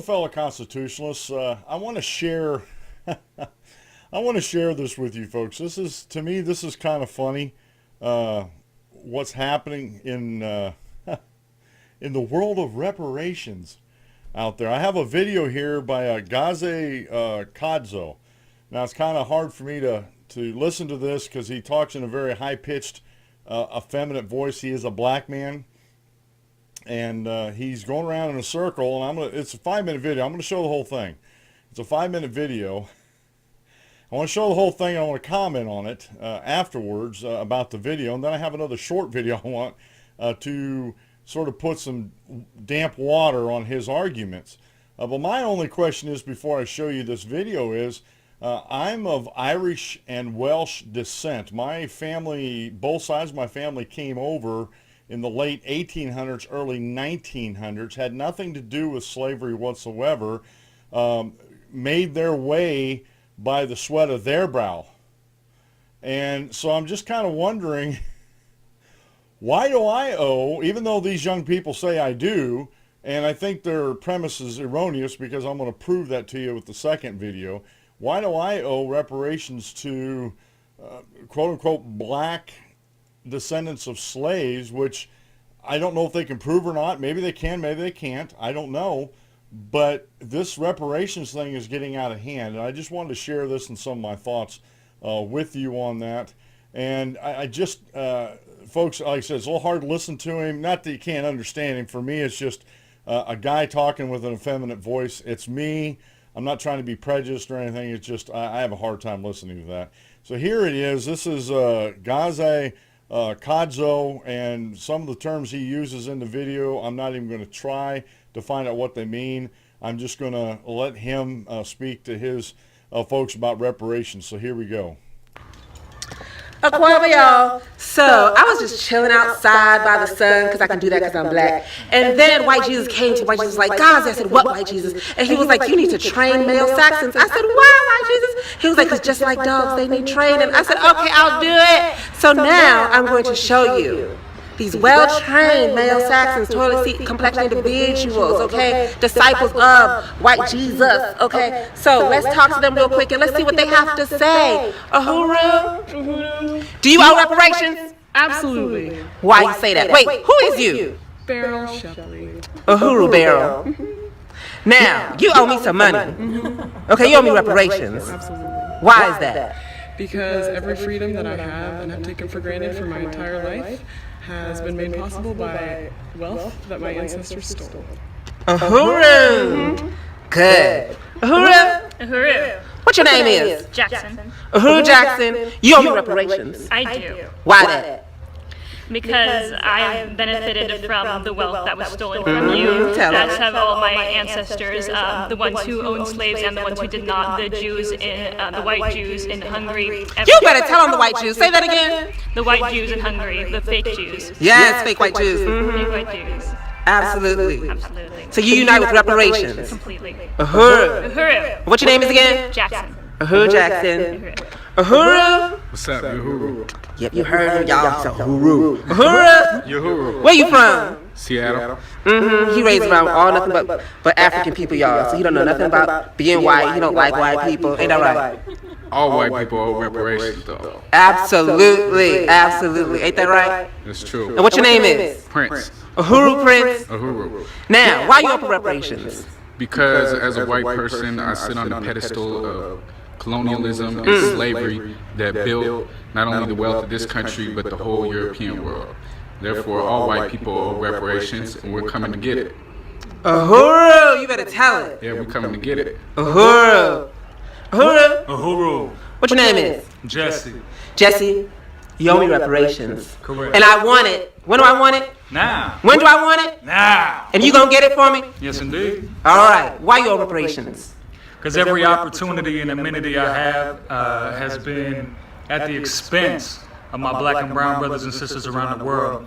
fellow constitutionalists. I want to share. I want to share this with you folks. To me, this is kind of funny. What's happening in in the world of reparations out there. I have a video here by Gazi Kodzo. Now it's kind of hard for me to listen to this because he talks in a very high-pitched, effeminate voice. He is a black man. And he's going around in a circle, and it's a 5-minute video. I'm going to show the whole thing. It's a 5-minute video. I want to show the whole thing. I want to comment on it afterwards about the video, and then I have another short video I want to sort of put some damp water on his arguments. But my only question is, before I show you this video, is I'm of Irish and Welsh descent. My family, both sides of my family, came over in the late 1800s, early 1900s, had nothing to do with slavery whatsoever, made their way by the sweat of their brow. And so I'm just kind of wondering, why do I owe, even though these young people say I do, and I think their premise is erroneous because I'm going to prove that to you with the second video, why do I owe reparations to quote-unquote black descendants of slaves, which I don't know if they can prove or not. Maybe they can, maybe they can't. I don't know. But this reparations thing is getting out of hand, and I just wanted to share this and some of my thoughts with you on that. And I just, folks, like I said, it's a little hard to listen to him. Not that you can't understand him. For me, it's just a guy talking with an effeminate voice. It's me. I'm not trying to be prejudiced or anything. It's just I have a hard time listening to that. So here it is. This is Gazi Kodzo, and some of the terms he uses in the video, I'm not even going to try to find out what they mean. I'm just going to let him speak to his folks about reparations. So here we go. Aquaba, y'all. So I was just chilling outside by the sun because I can do that because I'm black. And then White Jesus came to me. White Jesus was like, Gazi. I said, what, White Jesus? And he was like, you need to train male Saxons. I said, why, White Jesus? He was like, because just like dogs, they need training. I said, okay, I'll do it. So now I'm going to show you these well-trained male Saxons, toilet seat complexion individuals, okay? Disciples of White Jesus, okay? So let's talk to them real quick and let's see what they have to say. Uhuru? Do you owe reparations? Absolutely. Why you say that? Wait, who is you? Beryl Shepley. Uhuru Beryl. Now, you owe me some money. Okay, you owe me reparations. Absolutely. Why is that? Because every freedom that I have and have taken for granted for my entire life has been made possible by wealth that my ancestors stole. Uhuru. Good. Uhuru. What your name is? Jackson. Uhuru Jackson. You owe me reparations. I do. Why that? Because I benefited from the wealth that was stolen from you. As have all my ancestors, the ones who owned slaves and the ones who did not, the Jews in, the white Jews in Hungary. You better tell them the white Jews. Say that again. The white Jews in Hungary, the fake Jews. Yes, fake white Jews. Fake white Jews. Absolutely. Absolutely. So you unite with reparations. Completely. Uhuru. Uhuru. What your name is again? Jackson. Uhuru Jackson. Uhuru. What's up, Uhuru? Yep, you heard him, y'all. So Uhuru. Uhuru. Uhuru. Where you from? Seattle. He raised around all nothing but African people, y'all. So he don't know nothing about being white. He don't like white people. Ain't that right? All white people owe reparations, though. Absolutely. Absolutely. Ain't that right? That's true. And what your name is? Prince. Uhuru Prince. Uhuru. Now, why you up for reparations? Because as a white person, I sit on the pedestal of colonialism and slavery that built not only the wealth of this country, but the whole European world. Therefore, all white people owe reparations, and we're coming to get it. Uhuru, you better tell it. Yeah, we're coming to get it. Uhuru. Uhuru. Uhuru. What your name is? Jesse. Jesse, you owe me reparations. Correct. And I want it. When do I want it? Now. When do I want it? Now. And you gonna get it for me? Yes, indeed. All right. Why you owe reparations? Because every opportunity and amenity I have has been at the expense of my black and brown brothers and sisters around the world.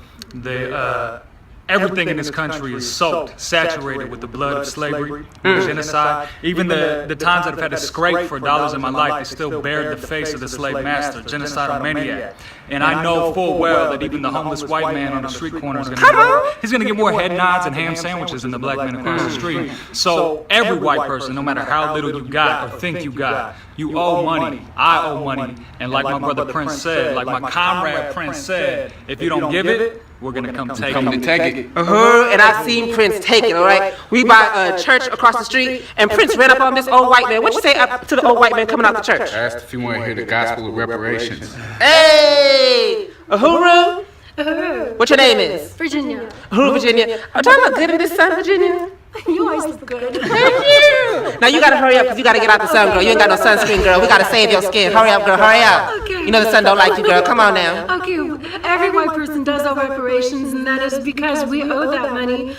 everything in this country is soaked, saturated with the blood of slavery, genocide. Even the times that I've had to scrape for dollars in my life, they still bared the face of the slave master, genocidal maniac. And I know full well that even the homeless white man on the street corner is going to get more head nods and ham sandwiches than the black man across the street. So every white person, no matter how little you got or think you got, you owe money. I owe money. And like my brother Prince said, like my comrade Prince said, if you don't give it, we're gonna come take it. And I've seen Prince take it, all right? We by a church across the street, and Prince ran up on this old white man. What you say up to the old white man coming out the church? I asked if you want to hear the gospel of reparations. Hey! Uhuru? Uhuru. What your name is? Virginia. Uhuru, Virginia. Oh, do I look good in this sun, Virginia? You always look good. Thank you. Now you gotta hurry up because you gotta get out the sun, girl. You ain't got no sunscreen, girl. We gotta save your skin. Hurry up, girl. Hurry up. Okay. You know the sun don't like you, girl. Come on now. Okay, every white person does owe reparations, and that is because we owe that money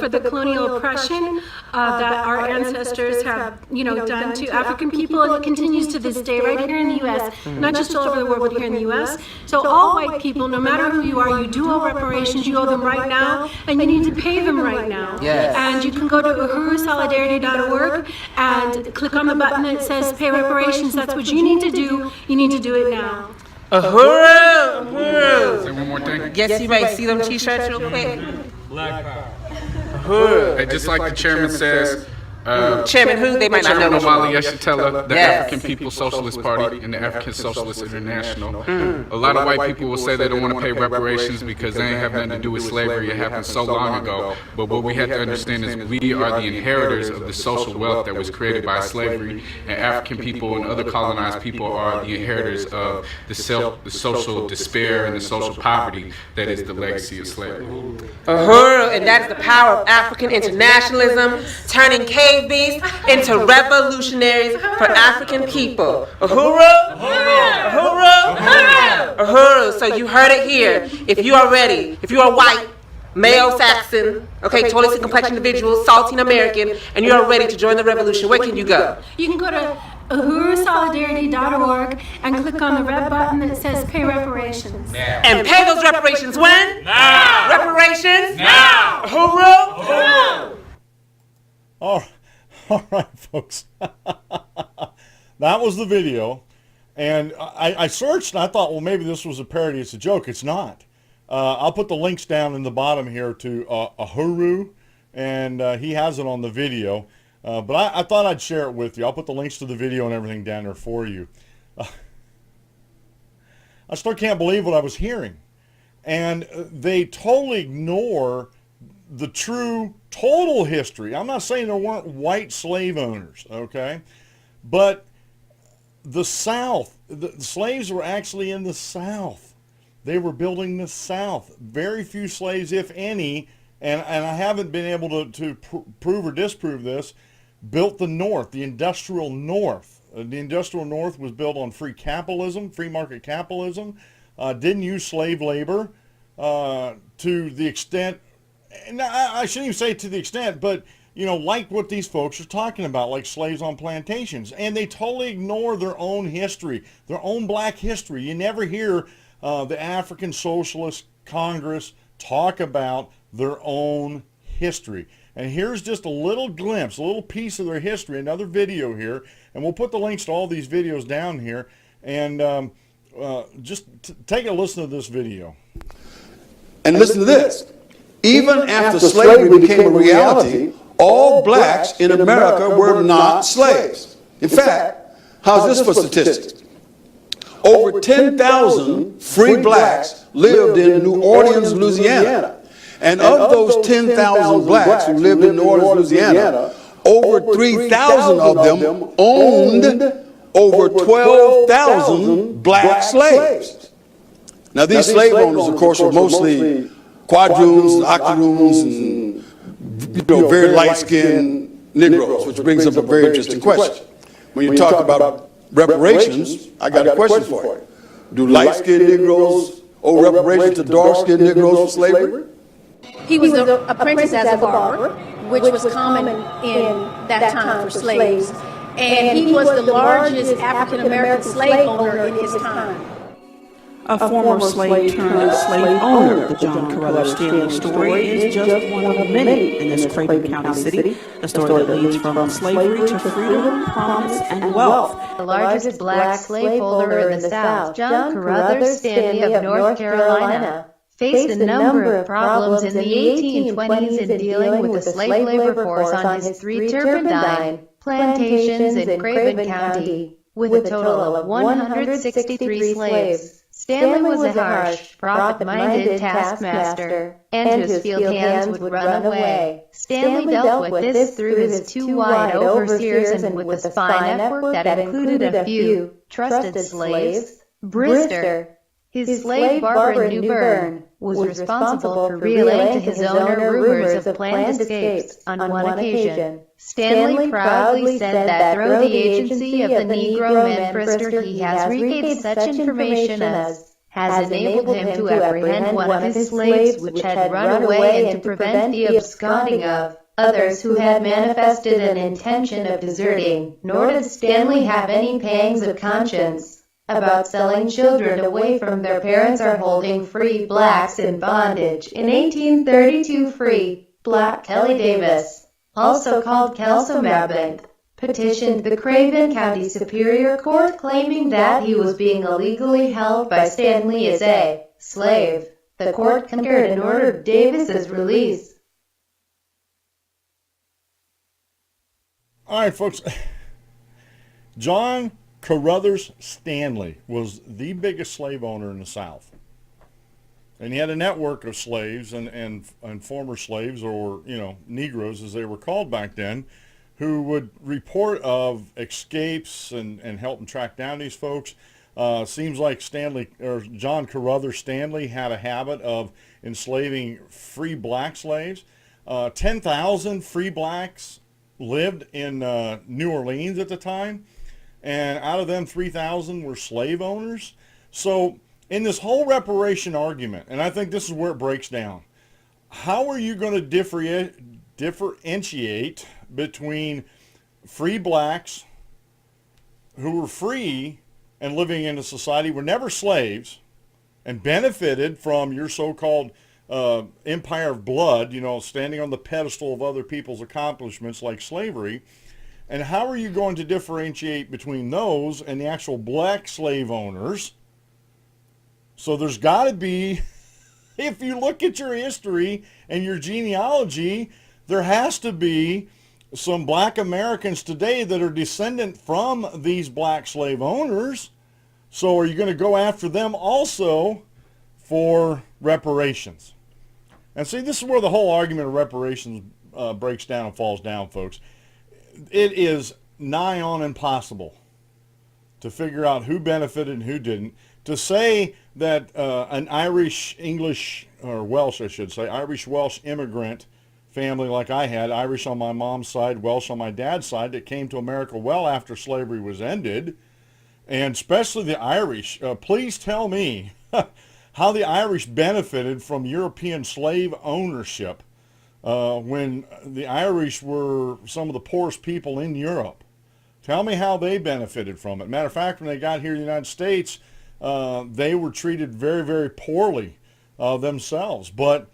for the colonial oppression that our ancestors have, done to African people, and it continues to this day right here in the U.S., not just all over the world, but here in the U.S. So all white people, no matter who you are, you do owe reparations. You owe them right now, and you need to pay them right now. Yes. And you can go to uhurusolidarity.org and click on the button that says pay reparations. That's what you need to do. You need to do it now. Uhuru! Uhuru! Say one more thing. Guess you might see them t-shirts real quick. Black power. Uhuru. Hey, just like the chairman says, Chairman who? They might not know. Chairman what Omali Yeshitela, the Yes. African People's Socialist Party and the African Socialist International. A lot of white people will say they don't want to pay reparations because they ain't have nothing to do with slavery. It happened so long ago. But what we have to understand is we are the inheritors of the social wealth that was created by slavery, and African people and other colonized people are the inheritors of the social despair and the social poverty that is the legacy of slavery. Uhuru, and that is the power of African internationalism, turning cave beasts into revolutionaries for African people. Uhuru! Uhuru! Uhuru! Uhuru! So you heard it here. If you are ready, if you are white, male Saxon, okay, totally complexion individual, saltine American, and you are ready to join the revolution, where can you go? You can go to uhurusolidarity.org and click on the red button that says pay reparations. And pay those reparations when? Now! Reparations? Now! Uhuru! Uhuru! All right, folks. That was the video. And I searched and I thought, well, maybe this was a parody. It's a joke. It's not. I'll put the links down in the bottom here to Uhuru, and he has it on the video. But I thought I'd share it with you. I'll put the links to the video and everything down there for you. I still can't believe what I was hearing. And they totally ignore the true total history. I'm not saying there weren't white slave owners, okay? But the South, the slaves were actually in the South. They were building the South. Very few slaves, if any, and I haven't been able to prove or disprove this, built the North, the industrial North. The industrial North was built on free capitalism, free market capitalism, didn't use slave labor to the extent, and I shouldn't even say to the extent, but like what these folks are talking about, like slaves on plantations. And they totally ignore their own history, their own black history. You never hear the African Socialist Congress talk about their own history. And here's just a little glimpse, a little piece of their history, another video here. And we'll put the links to all these videos down here. And just take a listen to this video. And listen to this. Even after slavery became a reality, all blacks in America were not slaves. In fact, how's this for statistics? Over 10,000 free blacks lived in New Orleans, Louisiana. And of those 10,000 blacks who lived in New Orleans, Louisiana, over 3,000 of them owned over 12,000 black slaves. Now these slave owners, of course, were mostly quadroons, octoroons, and very light-skinned Negroes, which brings up a very interesting question. When you talk about reparations, I got a question for you. Do light-skinned Negroes owe reparations to dark-skinned Negroes for slavery? He was apprenticed as a barber, which was common in that time for slaves, and he was the largest African-American slave owner in his time. A former slave turned slave owner. The John Carruthers Stanley story is just one of many in this Craven County city. A story that leads from slavery to freedom, promise, and wealth. The largest black slaveholder in the South, John Carruthers Stanley of North Carolina, faced a number of problems in the 1820s in dealing with the slave labor force on his 3 turpentine plantations in Craven County, with a total of 163 slaves. Stanley was a harsh, profit-minded taskmaster, and his field hands would run away. Stanley dealt with this through his 2 white overseers and with a spy network that included a few trusted slaves. Brister, his slave barber in New Bern, was responsible for relaying to his owner rumors of planned escapes. On one occasion, Stanley proudly said that through the agency of the Negro man Brister he has regained such information as has enabled him to apprehend one of his slaves which had run away and to prevent the absconding of others who had manifested an intention of deserting. Nor did Stanley have any pangs of conscience about selling children away from their parents or holding free blacks in bondage. In 1832, free black Kelly Davis, also called Kelso Mabant, petitioned the Craven County Superior Court claiming that he was being illegally held by Stanley as a slave. The court concurred and ordered Davis's release. All right, folks. John Carruthers Stanley was the biggest slave owner in the South. And he had a network of slaves and former slaves, or, Negroes as they were called back then, who would report of escapes and help them track down these folks. Seems like John Carruthers Stanley had a habit of enslaving free black slaves. 10,000 free blacks lived in New Orleans at the time. And out of them, 3,000 were slave owners. So in this whole reparation argument, and I think this is where it breaks down, how are you going to differentiate between free blacks who were free and living in a society, were never slaves, and benefited from your so-called empire of blood, standing on the pedestal of other people's accomplishments like slavery? And how are you going to differentiate between those and the actual black slave owners? So there's got to be, if you look at your history and your genealogy, there has to be some black Americans today that are descendant from these black slave owners. So are you going to go after them also for reparations? And see, this is where the whole argument of reparations breaks down and falls down, folks. It is nigh on impossible to figure out who benefited and who didn't. To say that an Irish, English, or Welsh, I should say, Irish-Welsh immigrant family like I had, Irish on my mom's side, Welsh on my dad's side, that came to America well after slavery was ended, and especially the Irish, please tell me how the Irish benefited from European slave ownership. When the Irish were some of the poorest people in Europe. Tell me how they benefited from it. Matter of fact, when they got here to the United States, they were treated very, very poorly themselves. But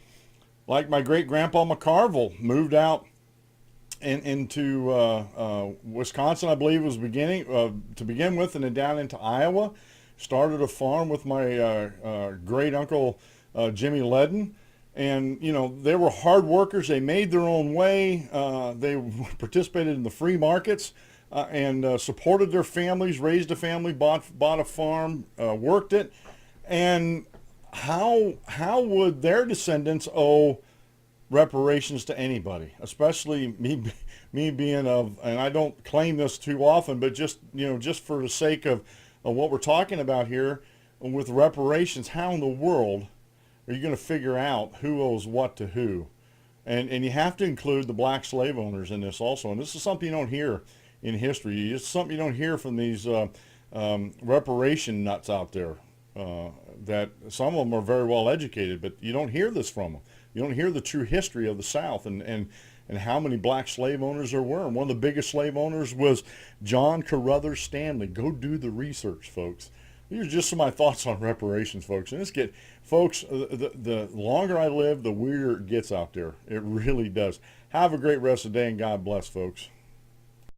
like my great-grandpa McCarville moved out into Wisconsin, I believe it was to begin with, and then down into Iowa. Started a farm with my great-uncle Jimmy Ledden. And, they were hard workers. They made their own way. They participated in the free markets and supported their families, raised a family, bought a farm, worked it. And how would their descendants owe reparations to anybody, especially me being of, and I don't claim this too often, but just for the sake of what we're talking about here with reparations, how in the world are you going to figure out who owes what to who? And you have to include the black slave owners in this also. And this is something you don't hear in history. It's something you don't hear from these reparation nuts out there. That some of them are very well educated, but you don't hear this from them. You don't hear the true history of the South and how many black slave owners there were. And one of the biggest slave owners was John Carruthers Stanley. Go do the research, folks. these are just some of my thoughts on reparations, folks. And folks, the longer I live, the weirder it gets out there. It really does. Have a great rest of the day, and God bless, folks.